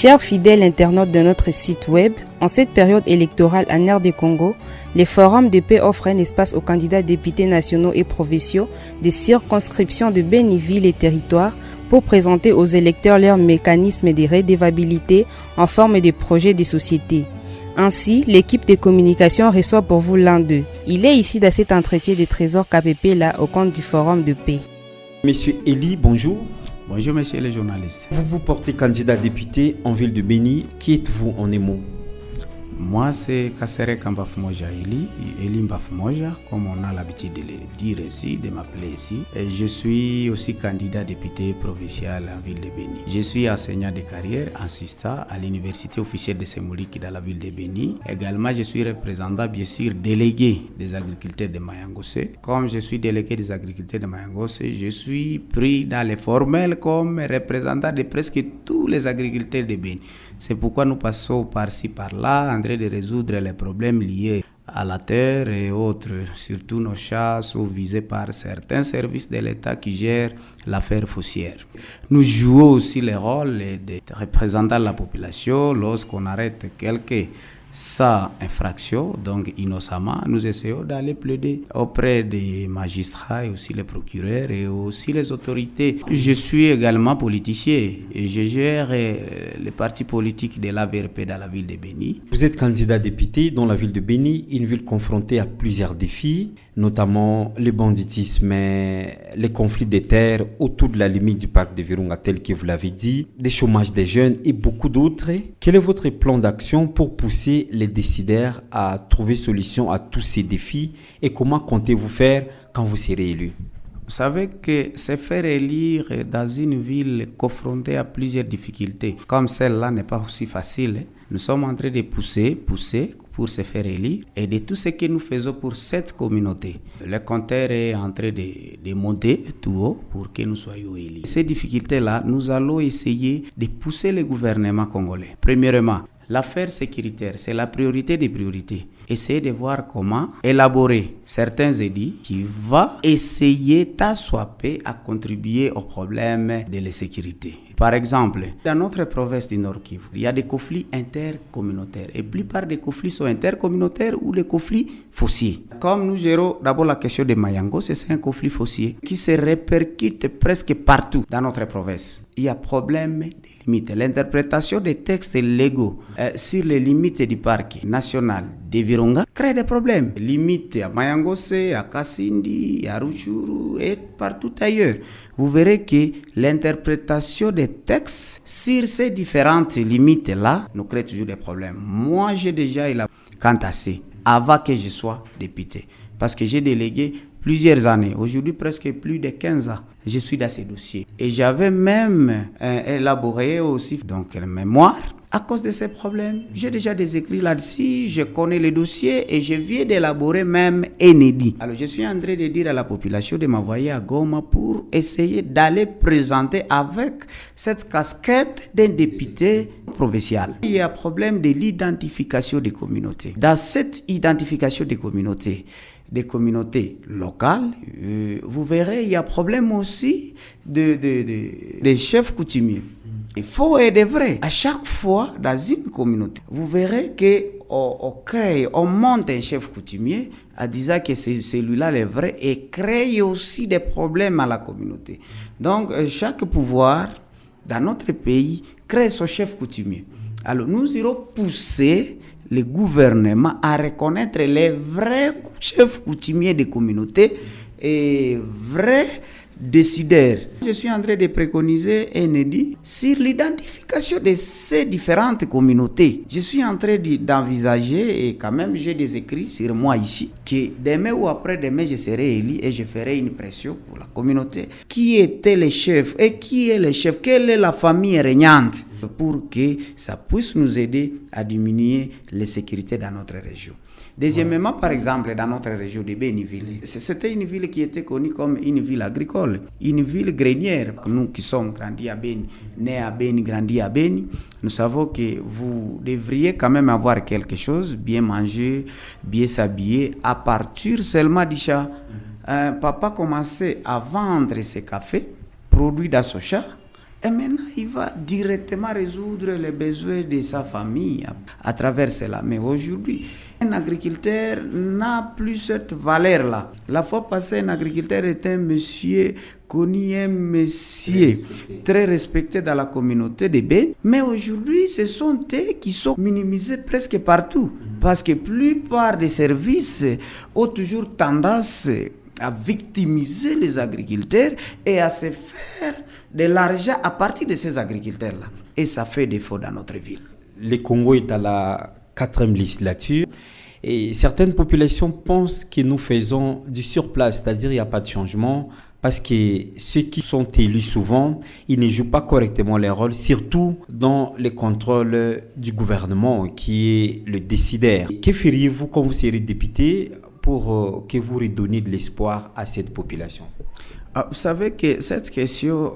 Chers fidèles internautes de notre site web, en cette période électorale en RD Congo, les forums de paix offrent un espace aux candidats députés nationaux et provinciaux des circonscriptions de Béni, villes et territoires pour présenter aux électeurs leurs mécanismes de redevabilité en forme de projets de société. Ainsi, l'équipe de communication reçoit pour vous l'un d'eux. Il est ici dans cet entretien de Trésor KPP là au compte du forum de paix. Monsieur Eli, bonjour. Bonjour messieurs les journalistes. Vous vous portez candidat député en ville de Béni. Qui êtes-vous en émo? Moi c'est Kassere Kambafmoja Eli Mbafmoja, comme on a l'habitude de le dire ici, de m'appeler ici. Et je suis aussi candidat député provincial en ville de Béni. Je suis enseignant de carrière, assistant à l'université officielle de Semoulik dans la ville de Béni. Également, je suis représentant, bien sûr, délégué des agriculteurs de Mayangosé. Comme je suis délégué des agriculteurs de Mayangosé, je suis pris dans les formels comme représentant de presque tous les agriculteurs de Béni. C'est pourquoi nous passons par-ci, par-là, en train de résoudre les problèmes liés à la terre et autres, surtout nos chasses ou visés par certains services de l'État qui gèrent l'affaire foncière. Nous jouons aussi le rôle de représentants de la population lorsqu'on arrête quelques sans infraction, donc innocemment, nous essayons d'aller plaider auprès des magistrats et aussi les procureurs et aussi les autorités. Je suis également politicien et je gère les partis politiques de l'AVRP dans la ville de Béni. Vous êtes candidat député dans la ville de Béni, une ville confrontée à plusieurs défis, notamment le banditisme, les conflits de terres autour de la limite du parc de Virunga, tel que vous l'avez dit, des chômages des jeunes et beaucoup d'autres. Quel est votre plan d'action pour pousser les décideurs à trouver solution à tous ces défis et comment comptez-vous faire quand vous serez élu? Vous savez que se faire élire dans une ville confrontée à plusieurs difficultés, comme celle-là n'est pas aussi facile. Nous sommes en train de pousser pour se faire élire et de tout ce que nous faisons pour cette communauté. Le compteur est en train de monter tout haut pour que nous soyons élus. Ces difficultés-là, nous allons essayer de pousser le gouvernement congolais. Premièrement, l'affaire sécuritaire, c'est la priorité des priorités. Essayez de voir comment élaborer certains édits qui vont essayer tant soit peu à contribuer au problème de la sécurité. Par exemple, dans notre province du Nord Kivu, il y a des conflits intercommunautaires. Et la plupart des conflits sont intercommunautaires ou des conflits fonciers. Comme nous gérons d'abord la question de Mayango, c'est un conflit foncier qui se répercute presque partout dans notre province. Il y a problème des limites. L'interprétation des textes légaux sur les limites du parc national de Virunga crée des problèmes. Limites à Mayangosé, à Kasindi, à Rutshuru et partout ailleurs. Vous verrez que l'interprétation des textes sur ces différentes limites-là nous crée toujours des problèmes. Moi, j'ai déjà eu la cantassée avant que je sois député. Parce que j'ai délégué plusieurs années, aujourd'hui presque plus de 15 ans, je suis dans ces dossiers. Et j'avais même élaboré aussi donc, un mémoire à cause de ces problèmes. J'ai déjà des écrits là-dessus, je connais les dossiers et je viens d'élaborer même un édit. Alors je suis en train de dire à la population de m'envoyer à Goma pour essayer d'aller présenter avec cette casquette d'un député provincial. Il y a un problème de l'identification des communautés. Dans cette identification des communautés locales, vous verrez, il y a problème aussi des chefs coutumiers. Il faut être vrai. À chaque fois, dans une communauté, vous verrez qu'on monte un chef coutumier en disant que c'est celui-là le vrai et crée aussi des problèmes à la communauté. Donc, chaque pouvoir dans notre pays crée son chef coutumier. Alors, nous irons pousser le gouvernement à reconnaître les vrais chefs coutumiers des communautés et vrais décideurs. Je suis en train de préconiser un édit sur l'identification de ces différentes communautés. Je suis en train d'envisager, et quand même j'ai des écrits sur moi ici, que demain ou après-demain je serai élu et je ferai une pression pour la communauté. Qui était le chef et qui est le chef? Quelle est la famille régnante? Pour que ça puisse nous aider à diminuer l'insécurité dans notre région. Deuxièmement, par exemple, dans notre région de Béniville, c'était une ville qui était connue comme une ville agricole, une ville grenière. Nous qui sommes grandis à Béni, nés à Béni, grandis à Béni, nous savons que vous devriez quand même avoir quelque chose, bien manger, bien s'habiller, à partir seulement du chat. Papa commençait à vendre ses cafés, produits d'Assocha, Et maintenant, il va directement résoudre les besoins de sa famille à travers cela. Mais aujourd'hui, un agriculteur n'a plus cette valeur-là. La fois passée, un agriculteur était un monsieur connu, un monsieur très respecté dans la communauté de Béni. Mais aujourd'hui, ce sont eux qui sont minimisés presque partout. Parce que la plupart des services ont toujours tendance à victimiser les agriculteurs et à se faire de l'argent à partir de ces agriculteurs-là. Et ça fait défaut dans notre ville. Le Congo est à la 4e législature et certaines populations pensent que nous faisons du surplace, c'est-à-dire il n'y a pas de changement parce que ceux qui sont élus souvent, ils ne jouent pas correctement leur rôle, surtout dans le contrôle du gouvernement qui est le décideur. Que feriez-vous quand vous serez député pour que vous redonniez de l'espoir à cette population? Vous savez que cette question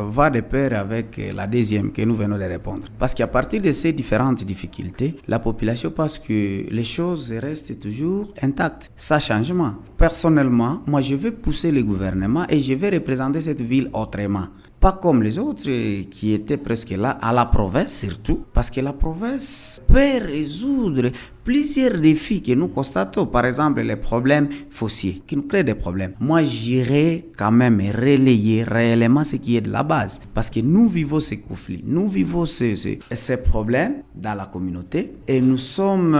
va de pair avec la deuxième que nous venons de répondre. Parce qu'à partir de ces différentes difficultés, la population pense que les choses restent toujours intactes, sans changement. Personnellement, moi je vais pousser le gouvernement et je vais représenter cette ville autrement. Pas comme les autres qui étaient presque là, à la province surtout, parce que la province peut résoudre plusieurs défis que nous constatons. Par exemple, les problèmes fonciers qui nous créent des problèmes. Moi, j'irai quand même relayer réellement ce qui est de la base, parce que nous vivons ces conflits, nous vivons ces problèmes dans la communauté et nous sommes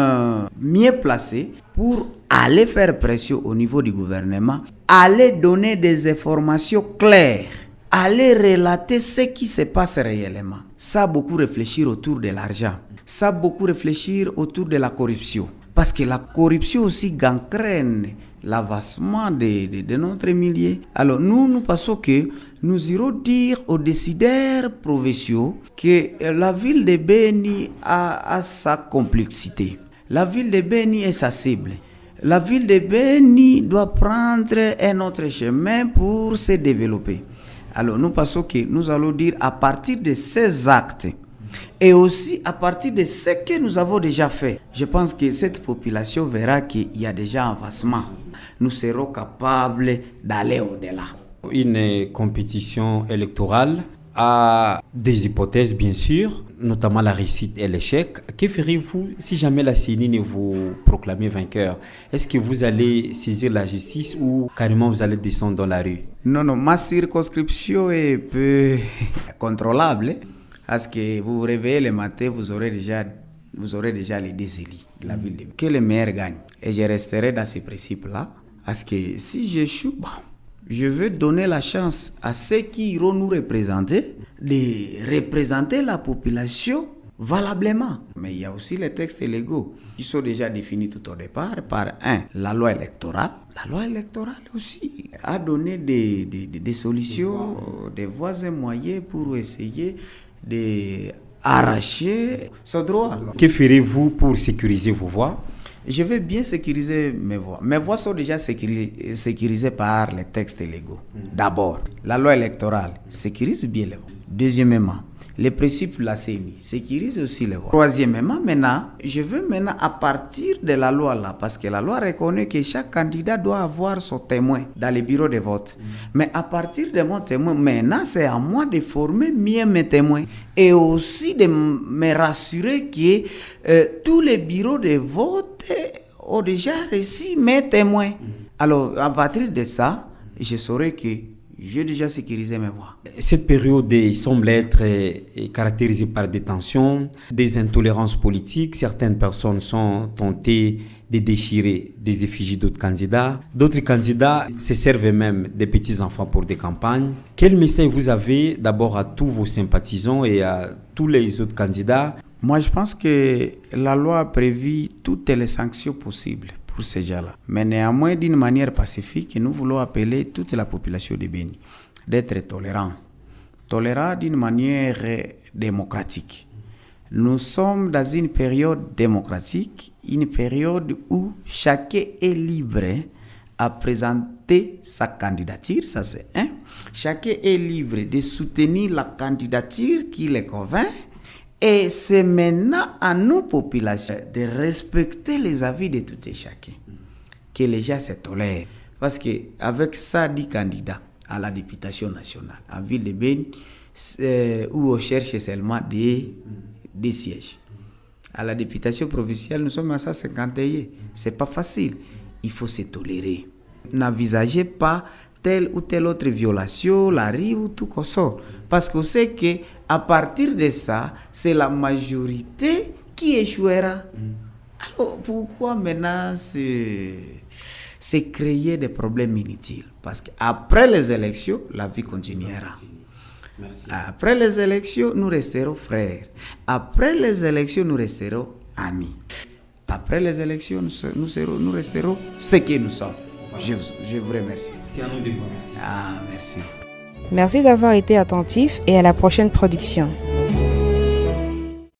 mieux placés pour aller faire pression au niveau du gouvernement, aller donner des informations claires, aller relater ce qui se passe réellement. Ça, beaucoup réfléchir autour de l'argent. Ça, beaucoup réfléchir autour de la corruption. Parce que la corruption aussi gangrène l'avancement de notre milieu. Alors, nous pensons que nous irons dire aux décideurs provinciaux que la ville de Béni a sa complexité. La ville de Béni est sa cible. La ville de Béni doit prendre un autre chemin pour se développer. Alors, nous pensons que nous allons dire à partir de ces actes et aussi à partir de ce que nous avons déjà fait, je pense que cette population verra qu'il y a déjà un avancement. Nous serons capables d'aller au-delà. Une compétition électorale a des hypothèses, bien sûr, notamment la réussite et l'échec. Que ferez-vous si jamais la CENI ne vous proclamez vainqueur? Est-ce que vous allez saisir la justice ou carrément vous allez descendre dans la rue? Non, ma circonscription est peu contrôlable. Parce que vous vous réveillez le matin, vous aurez déjà les deux élus de la ville de Béni. Que le meilleur gagne. Et je resterai dans ces principes-là. Parce que si j'échoue, je veux donner la chance à ceux qui iront nous représenter de représenter la population valablement. Mais il y a aussi les textes légaux qui sont déjà définis tout au départ par la loi électorale. La loi électorale aussi a donné des solutions, des voies et moyens pour essayer d'arracher ce droit. Que ferez-vous pour sécuriser vos voix? Je vais bien sécuriser mes voix. Mes voix sont déjà sécurisées par les textes légaux. D'abord, la loi électorale sécurise bien les voix. Deuxièmement, les principes de la CENI sécurisent aussi les voix. Troisièmement, je veux à partir de la loi là, parce que la loi reconnaît que chaque candidat doit avoir son témoin dans les bureaux de vote. Mais à partir de mon témoin, maintenant, c'est à moi de former mieux mes témoins et aussi de me rassurer que tous les bureaux de vote ont déjà reçu mes témoins. Alors, à partir de ça, je saurai que j'ai déjà sécurisé mes voix. Cette période semble être caractérisée par des tensions, des intolérances politiques. Certaines personnes sont tentées de déchirer des effigies d'autres candidats. D'autres candidats se servent même des petits-enfants pour des campagnes. Quel message vous avez d'abord à tous vos sympathisants et à tous les autres candidats? Moi, je pense que la loi a prévu toutes les sanctions possibles pour ces gens-là. Mais néanmoins, d'une manière pacifique, nous voulons appeler toute la population de Béni d'être tolérants d'une manière démocratique. Nous sommes dans une période démocratique, une période où chacun est libre à présenter sa candidature, ça c'est un. Chacun est libre de soutenir la candidature qui le convainc. Et c'est maintenant à nous, populations, de respecter les avis de tout et chacun. Que les gens se tolèrent. Parce qu'avec ça, 10 candidats à la députation nationale, en ville de Béni, où on cherche seulement des sièges. À la députation provinciale, nous sommes à 151. C'est pas facile. Il faut se tolérer. N'envisagez pas telle ou telle autre violation, la rue ou tout comme ça. Parce qu'on sait qu'à partir de ça, c'est la majorité qui échouera. Alors pourquoi maintenant c'est créer des problèmes inutiles? Parce qu'après les élections, la vie continuera. Merci. Après les élections, nous resterons frères. Après les élections, nous resterons amis. Après les élections, nous resterons ce que nous sommes. Je vous remercie. C'est à nous de vous remercier. Merci. Merci d'avoir été attentif et à la prochaine production.